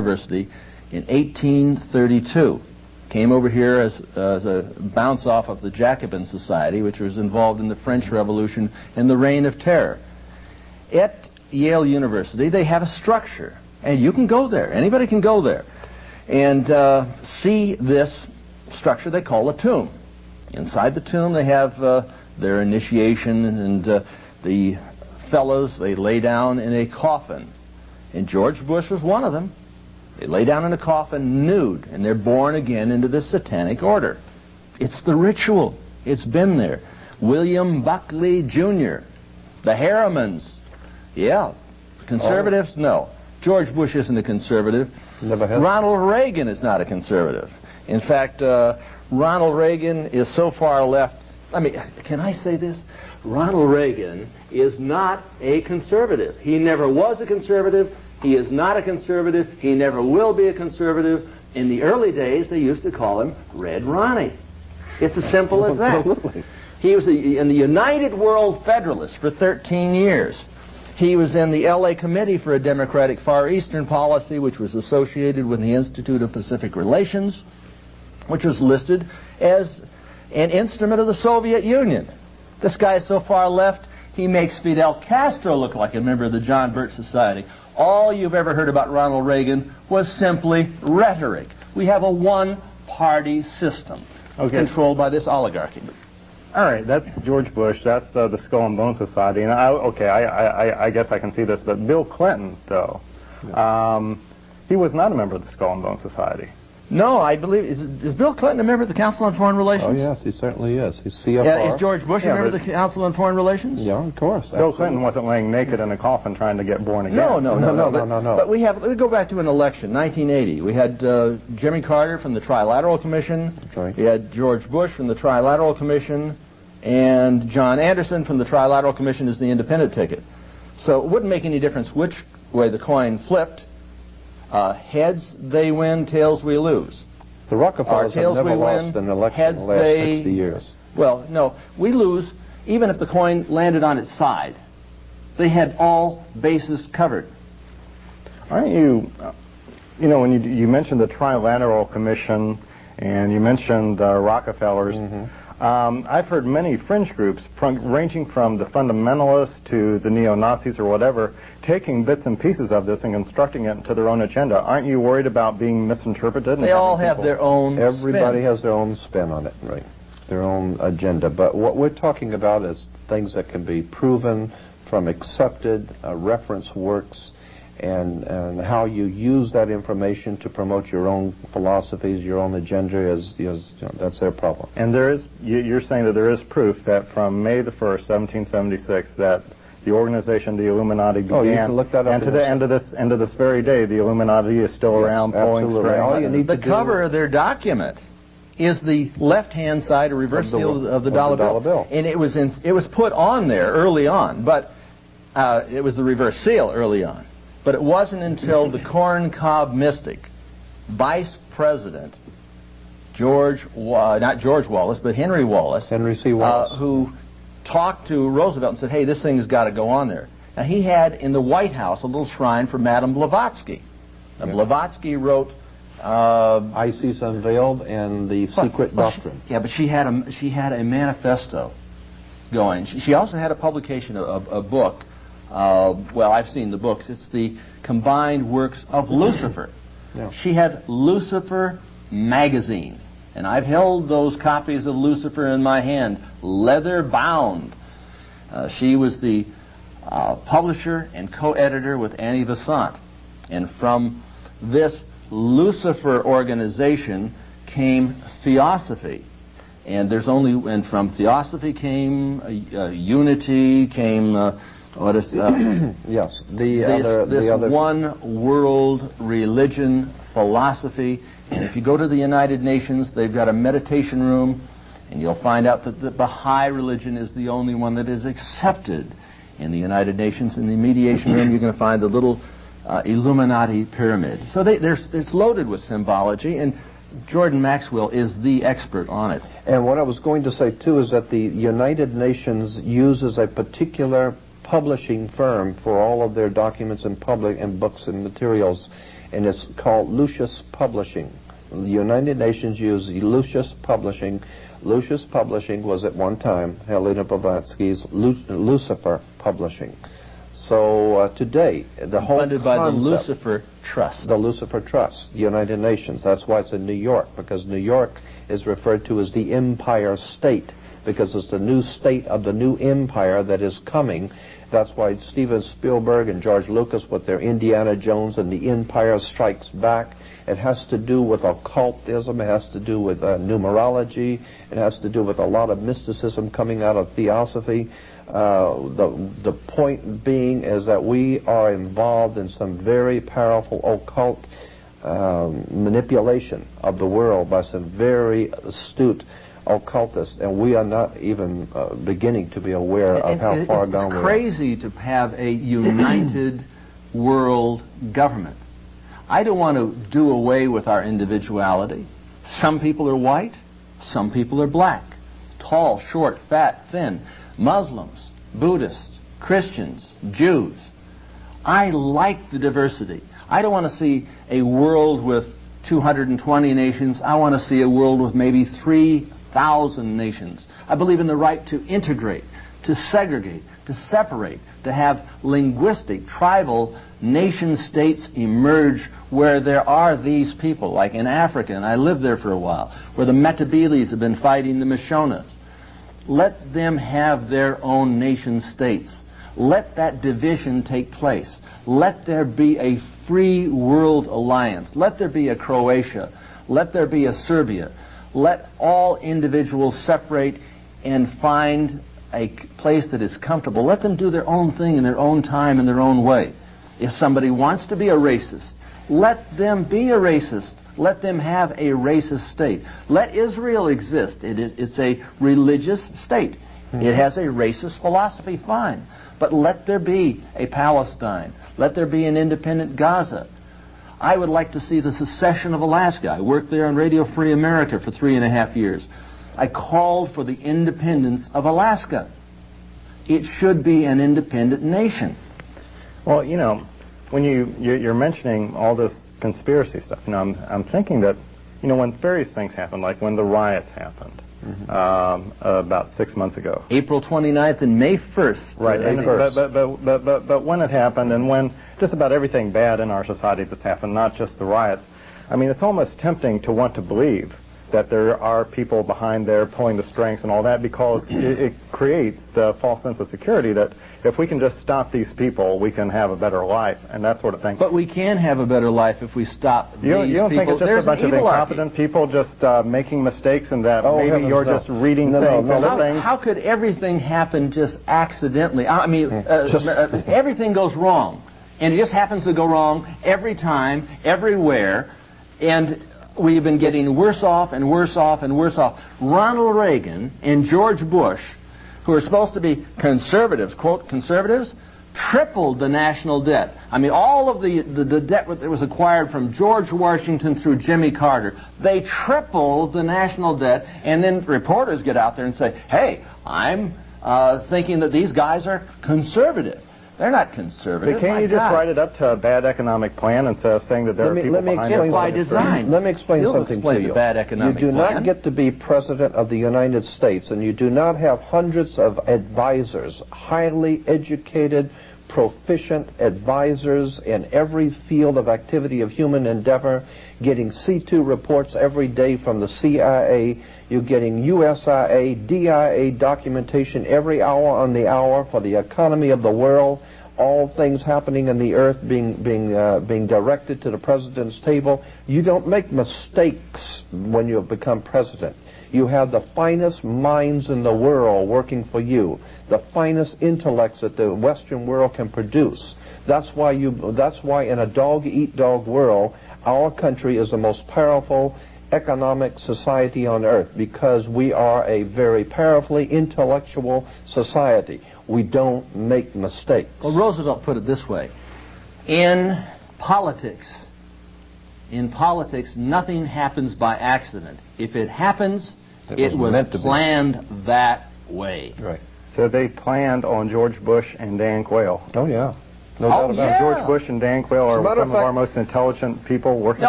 University in 1832. Came over here as a bounce off of the Jacobin Society, which was involved in the French Revolution and the Reign of Terror. At Yale University, they have a structure, and you can go there. Anybody can go there and see this structure they call a tomb. Inside the tomb, they have their initiation, and the fellows, they lay down in a coffin. And George Bush was one of them. They lay down in a coffin nude, and they're born again into the satanic order. It's the ritual. It's been there. William Buckley Jr., the Harrimans. Yeah. Conservatives? No. George Bush isn't a conservative. Never has. Ronald Reagan is not a conservative. In fact, Ronald Reagan is so far left. I mean, can I say this? Ronald Reagan is not a conservative. He never was a conservative. He is not a conservative. He never will be a conservative. In the early days, they used to call him Red Ronnie. It's as simple as that. Absolutely. He was in the United World Federalists for 13 years. He was in the L.A. Committee for a Democratic Far Eastern Policy, which was associated with the Institute of Pacific Relations, which was listed as an instrument of the Soviet Union. This guy is so far left, he makes Fidel Castro look like a member of the John Birch Society. All you've ever heard about Ronald Reagan was simply rhetoric. We have a one-party system controlled by this oligarchy. All right, that's George Bush. That's the Skull and Bone Society. And I guess I can see this. But Bill Clinton, though, he was not a member of the Skull and Bone Society. No, I believe, is Bill Clinton a member of the Council on Foreign Relations? Oh, yes, he certainly is. He's CFR. Yeah, is George Bush a member of the Council on Foreign Relations? Yeah, of course. Bill Clinton wasn't laying naked in a coffin trying to get born again. No. But we go back to an election, 1980. We had Jimmy Carter from the Trilateral Commission. Right. We had George Bush from the Trilateral Commission, and John Anderson from the Trilateral Commission is the independent ticket. So it wouldn't make any difference which way the coin flipped. Heads, they win. Tails, we lose. The Rockefellers have never lost an election in the last 60 years. Well, no, we lose even if the coin landed on its side. They had all bases covered. Aren't you, when you mentioned the Trilateral Commission and you mentioned the Rockefellers, I've heard many fringe groups, ranging from the fundamentalists to the neo-Nazis or whatever, taking bits and pieces of this and constructing it into their own agenda. Aren't you worried about being misinterpreted? They all have their own Everybody spin. has their own spin on it, right? Their own agenda. But what we're talking about is things that can be proven from accepted reference works, and how you use that information to promote your own philosophies, your own agenda, that's their problem. And there is, you're saying that there is proof that from May the 1st, 1776, that the organization, the Illuminati, began, you can look that up, and to the end of this very day, the Illuminati is still around pulling strings. All you need the cover of their document is the left-hand side, a reverse seal of the dollar bill. And it was put on there early on, but it was the reverse seal early on. But it wasn't until the Corn Cob mystic, Vice President not George Wallace, but Henry Wallace, Henry C. Wallace, who talked to Roosevelt and said, hey, this thing's got to go on there. Now, he had in the White House a little shrine for Madame Blavatsky. Now, Blavatsky wrote ISIS Unveiled and the Secret Doctrine. Yeah, but she had a manifesto going. She also had a publication, a book. Well, I've seen the books. It's the combined works of Lucifer. Yeah. She had Lucifer magazine, and I've held those copies of Lucifer in my hand, leather bound. She was the publisher and co-editor with Annie Besant, and from this Lucifer organization came Theosophy. And from Theosophy came Unity, came yes, this one world religion philosophy. And if you go to the United Nations, they've got a meditation room, and you'll find out that the Baha'i religion is the only one that is accepted in the United Nations. In the mediation room, you're going to find the little Illuminati pyramid. So it's loaded with symbology, and Jordan Maxwell is the expert on it. And what I was going to say, too, is that the United Nations uses a particular publishing firm for all of their documents and books and materials. and it's called Lucius Publishing. The United Nations used Lucius Publishing. Lucius Publishing was at one time Helena Blavatsky's Lucifer Publishing. So today, the whole funded by the concept, Lucifer Trust. the Lucifer Trust, United Nations. That's why it's in New York, because New York is referred to as the Empire State, because it's the new state of the new empire that is coming. That's why Steven Spielberg and George Lucas with their Indiana Jones and the Empire Strikes Back. It has to do with occultism. It has to do with numerology. It has to do with a lot of mysticism coming out of theosophy. The point being is that we are involved in some very powerful occult manipulation of the world by some very astute occultists, and we are not even beginning to be aware of how far gone we are. It's crazy to have a united world government. I don't want to do away with our individuality. Some people are white, some people are black, tall, short, fat, thin, Muslims, Buddhists, Christians, Jews. I like the diversity. I don't want to see a world with 220 nations. I want to see a world with maybe 3,000 nations. I believe in the right to integrate, to segregate, to separate, to have linguistic, tribal nation-states emerge where there are these people, like in Africa, and I lived there for a while, where the Metabeles have been fighting the Mashonas. Let them have their own nation-states. Let that division take place. Let there be a free world alliance. Let there be a Croatia. Let there be a Serbia. Let all individuals separate and find a place that is comfortable. Let them do their own thing in their own time, in their own way. If somebody wants to be a racist, let them be a racist. Let them have a racist state. Let Israel exist. It's a religious state. It has a racist philosophy, fine. But let there be a Palestine. Let there be an independent Gaza. I would like to see the secession of Alaska. I worked there on Radio Free America for 3.5 years. I called for the independence of Alaska. It should be an independent nation. Well, you know, when you're mentioning all this conspiracy stuff, you know, I'm thinking that, you know, when various things happen, like when the riots happened about 6 months ago. April 29th and May 1st. Right, but when it happened, and when just about everything bad in our society that's happened, not just the riots, I mean, it's almost tempting to want to believe that there are people behind there pulling the strings and all that, because it creates the false sense of security that if we can just stop these people, we can have a better life and that sort of thing. But we can have a better life if we stop these people. You don't think it's just There's a bunch of incompetent people just making mistakes, and that maybe you're just reading things? How could everything happen just accidentally? I mean, everything goes wrong, and it just happens to go wrong every time, everywhere, and we've been getting worse off and worse off and worse off. Ronald Reagan and George Bush, who are supposed to be conservatives, quote, conservatives, tripled the national debt. I mean, all of the debt that was acquired from George Washington through Jimmy Carter, they tripled the national debt, and then reporters get out there and say, hey, I'm thinking that these guys are conservative. They're not conservative. But can't you just write it up to a bad economic plan instead of saying that there are people behind it? By design. Let me explain something to you. The bad economic you do plan. not get to be president of the United States, and you do not have hundreds of advisors, highly educated, proficient advisors in every field of activity of human endeavor, getting C2 reports every day from the CIA. You're getting USIA, DIA documentation every hour on the hour for the economy of the world. All things happening in the earth being directed to the president's table. You don't make mistakes when you have become president. You have the finest minds in the world working for you, the finest intellects that the Western world can produce. That's why in a dog-eat-dog world, our country is the most powerful economic society on earth, because we are a very powerfully intellectual society. We don't make mistakes. Well, Roosevelt put it this way. In politics, nothing happens by accident. If it happens, it was planned that way. Right. So they planned on George Bush and Dan Quayle. Oh, yeah. No doubt about it. George Bush and Dan Quayle are As a matter some of of our fact- most intelligent people working. No,